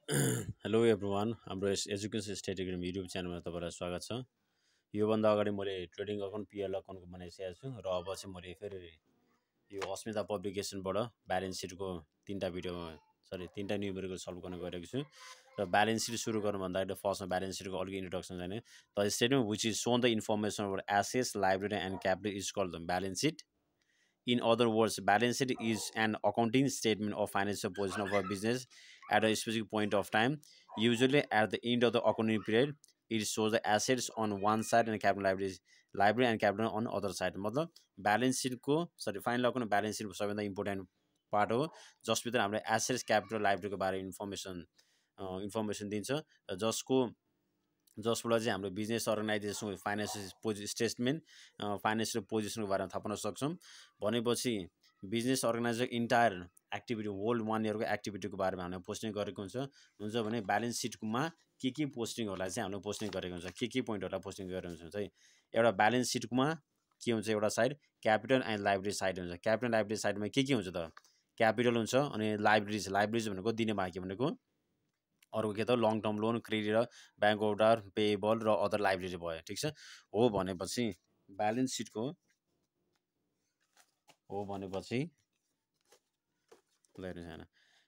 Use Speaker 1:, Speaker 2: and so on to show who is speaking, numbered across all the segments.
Speaker 1: Hello everyone हाम्रो education study academy YouTube च्यानलमा तपाईँलाई स्वागत छ। योभन्दा अगाडि मैले ट्रेडिङ अकाउन्ट पिएल अकाउन्टको बनाइसकेको छु र अब चाहिँ मैले फेरि यो अस्मिता पब्लिकेसनबाट ब्यालेन्स सिटको तीनवटा न्युमेरिकल सल्भ गर्न गइरहेको छु र ब्यालेन्स सिट सुरु गर्नुभन्दा अगाडि फर्स्टमा ब्यालेन्स सिटको अलिक इन्ट्रोडक्सन छैन। The statement which is shown the information about assets liability and capital is called the balance sheet. In other words, balance sheet is an accounting statement of financial position of a business at a specific point of time. Usually at the end of the accounting period, it shows the assets on one side and capital library and capital on other side. मतलब balance sheet को final account balance seat सबैभन्दा important part हो जसभित्र हामीले assets capital लाइब्रेरीको बारेमा information दिन्छ जसबाट चाहिँ हाम्रो बिजनेस अर्गनाइजेसनको फाइनेन्सियल स्टेटमेन्ट फाइनेन्सियल पोजिसनको बारेमा थाहा पाउन सक्छौँ। भनेपछि business organiser entire activity whole 1 इयरको एक्टिभिटीको बारेमा हामीले पोस्टिङ गरेको हुन्छ भने ब्यालेन्स सिटमा के पोस्टिङहरूलाई चाहिँ हामीले पोस्टिङ गरेको हुन्छ, के पोइन्टहरूलाई पोस्टिङ गरेको हुन्छ चाहिँ एउटा ब्यालेन्स सिटमा के हुन्छ, एउटा side capital and library side हुन्छ। क्यापिटल लाइब्रेरी साइडमा के हुन्छ त क्यापिटल हुन्छ अनि लाइब्रेरिज भनेको दिने बाँकी भनेको अर्को के त लङ टर्म लोन क्रेडिट र ब्याङ्क ओभरड्राफ्ट पेएबल र अदर लाइब्रेरी भयो। ठिक छ हो भनेपछि ब्यालेन्स सिटको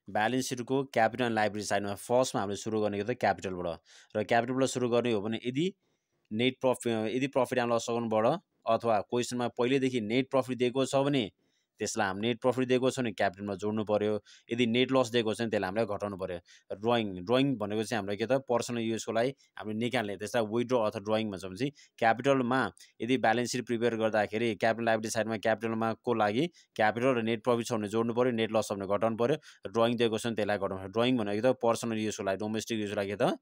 Speaker 1: ब्यालेन्स सिटको क्यापिटल एन्ड लाइब्रेरी साइडमा फर्स्टमा हामीले सुरु गर्ने त क्यापिटलबाट र क्यापिटलबाट सुरु गर्ने हो भने यदि प्रफिट एन्ड लस अकाउन्टबाट अथवा क्वेसनमा पहिल्यैदेखि नेट प्रफिट दिएको छ भने त्यसलाई हामी नेट प्रफिट दिएको छ भने क्यापिटलमा जोड्नु पर्यो। यदि नेट लस दिएको छ भने त्यसलाई हामीले घटाउनु पर्यो। ड्रइङ भनेको चाहिँ हाम्रो के त पर्सनल युजको लागि हामीले निकाल्ने त्यसलाई विथड्र अथवा ड्रइङ भन्छ भने चाहिँ क्यापिटलमा यदि ब्यालेन्स सिट प्रिपेयर गर्दाखेरि क्यापिटल लाइब्रेरी साइडमा क्यापिटलमा को लागि क्यापिटल र नेट प्रफिट छ भने जोड्नु पर्यो, नेट लस छ भने घटाउनु पर्यो, ड्रइङ दिएको छ भने त्यसलाई घटाउनु पर्यो। ड्रइङ भनेको त पर्सनल युजको लागि डोमेस्टिक युजको लागि त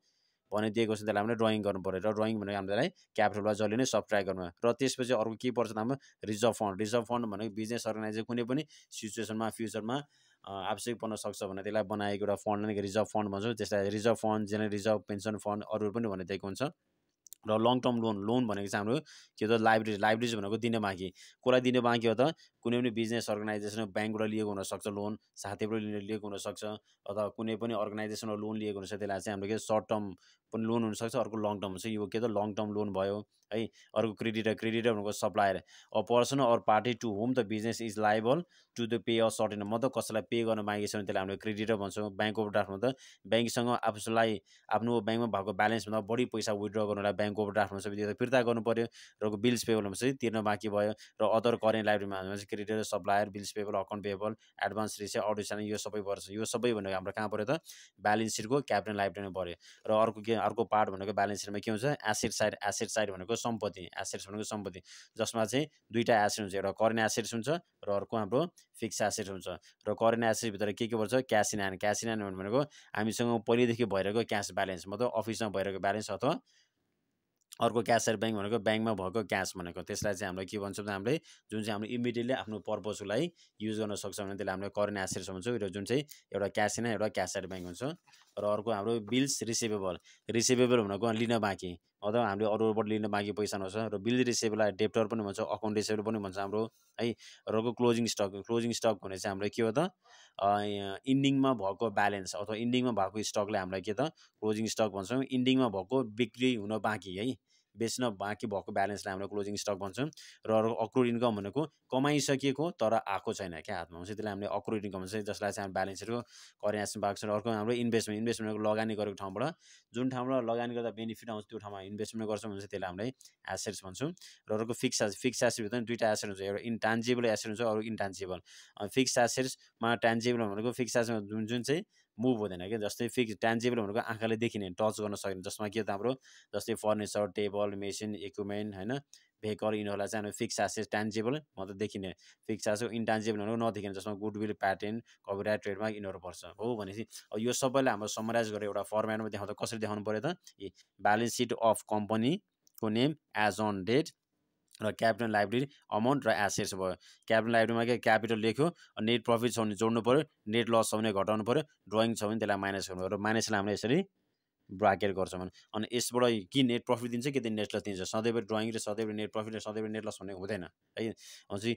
Speaker 1: दिएको छ त्यसलाई हामीले ड्रइङ गर्नु पर्यो र ड्रइङ भनेको हामीलाई क्यापिटलबाट जहिले नै सब्ट्र्याक्ट गर्नु। र त्यसपछि अर्को के पर्छ हाम्रो रिजर्भ फन्ड भनेको बिजनेस अर्गनाइजेसन कुनै पनि सिचुएसनमा फ्युचरमा आवश्यक पर्न सक्छ भने त्यसलाई बनाएको एउटा फन्ड नै रिजर्भ फन्ड भन्छौँ। त्यसलाई reserve fund, general reserve, pension fund अरू पनि भनिदिएको हुन्छ। र लङ टर्म लोन भनेको चाहिँ हाम्रो के त लाइब्रेरिज भनेको दिने बाँकी कसलाई दिने बाँकी हो त कुनै पनि बिजनेस अर्गनाइजेसन ब्याङ्कबाट लिएको हुनसक्छ, लोन साथीबाट लिएको हुनसक्छ अथवा कुनै पनि अर्गनाइजेसनबाट लोन लिएको हुनसक्छ। त्यसलाई चाहिँ हाम्रो के सर्ट टर्म पनि लोन हुनसक्छ, अर्को लङ टर्म हुन्छ। यो के त लङ टर्म लोन भयो है। अर्को क्रेडिटर भनेको supplier a person or party to whom the business is liable to the pay a certain मतलब कसैलाई पे गर्न बाँकी छ भने त्यसलाई हामीले क्रेडिटर भन्छौँ। ब्याङ्क ओभरड्राफ्टमा त ब्याङ्कसँग आफूलाई आफ्नो ब्याङ्कमा भएको ब्यालेन्सभन्दा बढी पैसा विथड्र गर्नुलाई ब्याङ्क ओभरड्राफ्ट हुन्छ, त्यो फिर्ता गर्नु पर्यो। र बिल्स पेबल हुन्छ तिर्न बाँकी भयो। र अदर करेन्ट लाइब्रेरीमा चाहिँ creditor, supplier, bills payable, account payable, advance receive, audition यो सबै पर्छ। यो सबै भनेको हाम्रो कहाँ पऱ्यो त ब्यालेन्स सिटको क्यापिटल लाइब्रेरीमा पऱ्यो। र अर्को पार्ट भनेको ब्यालेन्स सिटमा के हुन्छ एसेट साइड भनेको सम्पत्ति, एसेट्स भनेको सम्पत्ति जसमा चाहिँ दुईवटा एसेट हुन्छ, एउटा करेन्ट एसेट्स हुन्छ र अर्को हाम्रो फिक्स एसेट हुन्छ। र करेन्ट एसेटभित्र के पर्छ क्यास इन ह्यान्ड भनेको हामीसँग पहिल्यैदेखि भइरहेको क्यास ब्यालेन्स मतलब अफिसमा भइरहेको ब्यालेन्स अथवा अर्को क्यासेयर ब्याङ्क भनेको ब्याङ्कमा भएको क्यास भनेको त्यसलाई चाहिँ हामीले के भन्छौँ हामीले जुन चाहिँ हामीले इमिडिएटली आफ्नो पर्पजको लागि युज गर्न सक्छौँ भने त्यसलाई हामीले करेन्ट एसेट्स भन्छौँ। र जुन चाहिँ एउटा क्यास इन एउटा क्यासेयर ब्याङ्क हुन्छ। र अर्को हाम्रो बिल्स रिसिभेबल भनेको लिन बाँकी अथवा हामीले अरूबाट लिन बाँकी पैसा नहोस्। र बिल रिसिभेबललाई डेप्टर पनि भन्छौँ, अकाउन्ट रिसिभेबल पनि भन्छ हाम्रो है। र अर्को क्लोजिङ स्टक भने चाहिँ हाम्रो के हो त इन्डिङमा भएको ब्यालेन्स अथवा इन्डिङमा भएको स्टकलाई हामीलाई के त क्लोजिङ स्टक भन्छौँ। इन्डिङमा भएको बिक्री हुन बाँकी है, बेच्न बाँकी भएको ब्यालेन्सलाई हामीले क्लोजिङ स्टक भन्छौँ। र अक्रुड इन्कम भनेको कमाइसकेको तर आएको छैन क्या हातमा हुन्छ, त्यसलाई हामीले अक्रुड इन्कम भन्छ, जसलाई चाहिँ हामी ब्यालेन्स सिटको करेन्ट एसेट भएको छ। अर्को हाम्रो इन्भेस्टमेन्ट लगानी गरेको ठाउँबाट जुन ठाउँबाट लगानी गर्दा बेनिफिट आउँछ त्यो ठाउँमा इन्भेस्टमेन्ट गर्छौँ भने त्यसलाई हामीले एसेट्स भन्छौँ। र अर्को फिक्स एसेटभित्र दुईवटा एसेट हुन्छ, एउटा इन्टान्जिबल एसेट हुन्छ, अरू इन्टान्जिबल। फिक्स एसेट्समा ट्यान्जिबल भनेको फिक्स एसेट जुन चाहिँ मुभ हुँदैन क्या, जस्तै फिक्स ट्यान्जिबल भनेको आँखाले देखिने टच गर्न सकिने जसमा के त हाम्रो जस्तै फर्निचर, टेबल, मेसिन, इक्विपमेन्ट होइन, भेहिकल यिनीहरूलाई चाहिँ हामी फिक्स एसेट ट्यान्जिबल मतलब देखिने फिक्स एसेट। इन्टान्जिबल भनेको नदेखिने जसमा गुडविल, प्याटेन्ट, कपिराइट, ट्रेडमार्क यिनीहरू पर्छ हो। भनेपछि यो सबैलाई हाम्रो समराइज गरेर एउटा फर्मेटमा देखाउँदा कसरी देखाउनु पऱ्यो त ब्यालेन्स सिट अफ कम्पनीको नेम एज अन डेट र क्यापिटल लाइब्रेरी अमाउन्ट र एसेट्स भयो। क्यापिटल लाइब्रेरीमा के क्यापिटल लेख्यो, नेट प्रफिट छ भने जोड्नु पऱ्यो, नेट लस छ भने घटाउनु पऱ्यो, ड्रइङ छ भने त्यसलाई माइनस गर्नु पऱ्यो। र माइनसलाई हामीले यसरी ब्राकेट गर्छौँ भने अनि यसबाट कि नेट प्रफिट दिन्छ कि नेट लस दिन्छ। सधैँभरि ड्रइङ र सधैँभरि नेट प्रफिट र सधैँभरि नेट लस भन्ने हुँदैन है। भनेपछि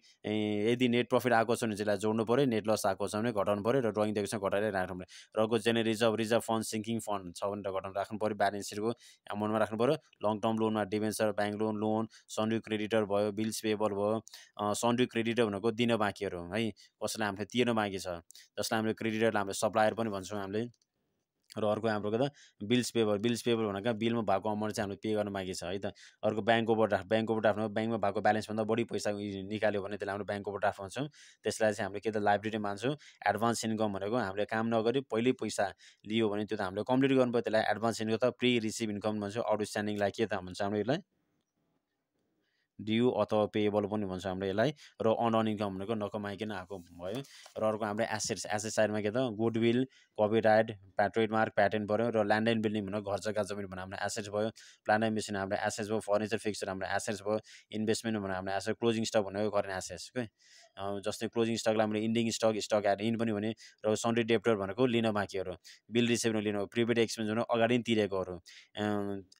Speaker 1: यदि नेट प्रफिट आएको छ भने चाहिँ यसलाई जोड्नु पऱ्यो, नेट लस आएको छ भने घटाउनु पऱ्यो र ड्रइङ दिएको छ घटाएर राख्नु पऱ्यो। र अर्को general reserve fund, sinking fund छ भनेर घटाउनु राख्नु पऱ्यो, ब्यालेन्स सिटको एमाउन्टमा राख्नु पऱ्यो। लङ टर्म लोनमा debenture, bank loan, sundry creditor भयो, बिल्स पेबल भयो। सन्ड्री क्रेडिटर भनेको दिन बाँकीहरू है, कसैलाई हामीले तिर्न बाँकी छ, जसलाई हामीले क्रेडिटरलाई हामीले सप्लायर पनि भन्छौँ हामीले। र अर्को हाम्रो के त बिल्स पेबल भनेको बिलमा भएको अमाउन्ट चाहिँ हामीले पे गर्न बाँकी छ है त। अर्को ब्याङ्क ओभरड्राफ्ट भनेको ब्याङ्कमा भएको ब्यालेन्सभन्दा बढी पैसा निकाल्यो भने त्यसलाई हामीले ब्याङ्क ओभरड्राफ्ट भन्छौँ। त्यसलाई चाहिँ हामीले के त लाइबिलिटी मान्छौँ। एडभान्स इन्कम भनेको हामीले काम नगरी पहिल्यै पैसा लियो भने त्यो त हामीले कम्प्लिट गर्नु पऱ्यो, त्यसलाई एडभान्स इन्कम त प्री रिसिभ इन्कम भन्छौँ। आउटस्ट्यान्डिङलाई के त भन्छ हामीले यसलाई ड्यू अथवा पेएबल पनि भन्छ हामीले यसलाई। र अनअर्न इन्कम भनेको नकमाइकन आएको भयो। र अर्को हाम्रो एसेट साइडमा के त गुडविल, कपिराइट, ट्रेडमार्क, प्याटेन्ट भयो। र ल्यान्ड एन्ड बिल्डिङ भनेको घर जग्गा जमिन भने हाम्रो एसेट्स भयो। प्लान्ट एन्ड मेसिन हाम्रो एसेट्स भयो। फर्निचर फिक्सचर हाम्रो एसेट्स भयो। इन्भेस्टमेन्ट भने हाम्रो एसेट। क्लोजिङ स्टक भनेको करेन्ट एसेट्स के। जस्तै क्लोजिङ स्टकलाई हामीले इन्डिङ स्टक एट इन पनि भने। र सन्ड्री डेप्टर भनेको लिन बाँकीहरू, बिल रिसिभ लिनु, प्रिपेड एक्सपेन्स भनेको अगाडि नै तिरेकोहरू।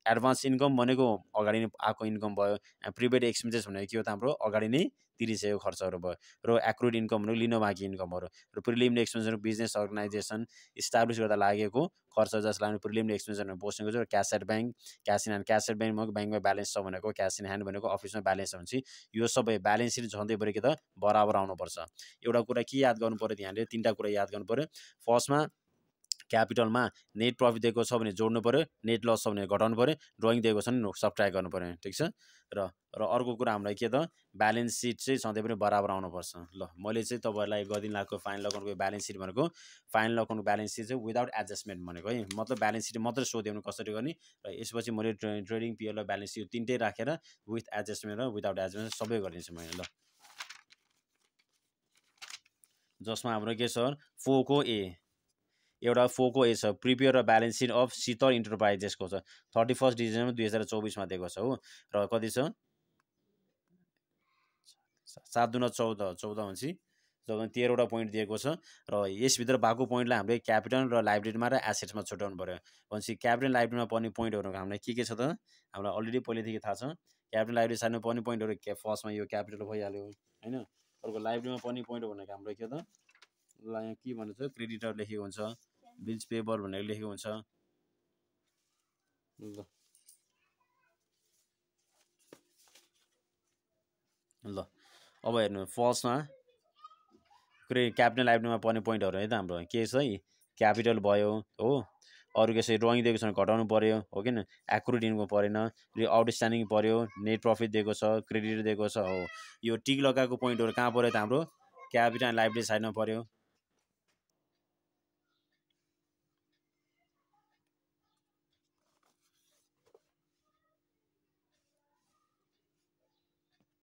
Speaker 1: एडभान्स इन्कम भनेको अगाडि नै आएको इन्कम भयो। प्रिपेड एक्सपेन्सेस भनेको के हो त हाम्रो अगाडि नै तिरिसकेको खर्चहरू भयो। र एक्रुड इन्कम भनेको लिन बाँकी इन्कमहरू। र preliminary expense business organisation establish गर्दा लागेको खर्च जसलाई हामी प्रिलिमिनरी एक्सपेन्स बोस्नेको छ। र cash at bank, cash in hand. Cash at bank भनेको ब्याङ्कमा ब्यालेन्स छ भनेको, क्यास इन ह्यान्ड भनेको अफिसमा ब्यालेन्स छ भनेपछि यो सबै ब्यालेन्स सिट झन्डैभरि के त बराबर आउनुपर्छ। एउटा कुरा के याद गर्नु पऱ्यो, यहाँले तिनवटा कुरा याद गर्नु पऱ्यो। फर्स्टमा क्यापिटलमा नेट प्रफिट दिएको छ भने जोड्नु पऱ्यो, नेट लस छ भने घटाउनु पऱ्यो, ड्रइङ दिएको छ भने सब्ट्र्याक्ट गर्नु पऱ्यो, ठिक छ। र अर्को कुरा हामीलाई के त ब्यालेन्स सिट चाहिँ सधैँ पनि बराबर आउनुपर्छ। ल मैले चाहिँ तपाईँहरूलाई गरिदिनु लागेको फाइनल अकाउन्टको ब्यालेन्स सिट भनेको फाइनल अकाउन्टको ब्यालेन्स सिट चाहिँ विदाउट एडजस्टमेन्ट भनेको है, मतलब ब्यालेन्स सिट मात्रै सोध्यो भने कसरी गर्ने। र यसपछि मैले ट्रेडिङ पिरियड र ब्यालेन्स सिट तिनटै राखेर विथ एडजस्टमेन्ट र विदाउट एडजस्टमेन्ट सबै गरिदिन्छु मैले। ल जसमा हाम्रो के छ फोको ए, एउटा फोको ए छ प्रिपेयर र ब्यालेन्स सिट अफ शीतल इन्टरप्राइजेसको छ 31 डिसेम्बर 2024 देको छ हो। र कति छ 7 दुना 14 भनेपछि 13वटा पोइन्ट दिएको छ। र यसभित्र भएको पोइन्टलाई हामीले क्यापिटल र लाइबिलिटीमा र एसेट्समा छुट्याउनु पऱ्यो। भनेपछि क्यापिटल लाइबिलिटीमा पर्ने पोइन्टहरू हामीलाई के छ त हामीलाई अलरेडी पहिलेदेखि थाहा छ। क्यापिटल लाइबिलिटी साइडमा पर्ने पोइन्टहरू फर्स्टमा यो क्यापिटल भइहाल्यो होइन। अर्को लाइबिलिटीमा पर्ने पोइन्ट भनेको हाम्रो के त के भन्छ क्रेडिटर लेखेको हुन्छ, बिल्स पेबल भनेर लेखेको हुन्छ। ल अब हेर्नु फर्स्टमा क्यापिटल लाइबिलिटीमा पर्ने पोइन्टहरू है त हाम्रो के छ है, क्यापिटल भयो हो। अरू के छ ड्रइङ दिएको छ भने घटाउनु पऱ्यो हो किन, एक्रुड इन्कम परेन, आउटस्ट्यान्डिङ पऱ्यो, नेट प्रफिट दिएको छ, क्रेडिट दिएको छ हो। यो टिक लगाएको पोइन्टहरू कहाँ पऱ्यो त हाम्रो क्यापिटल लाइबिलिटी साइडमा पऱ्यो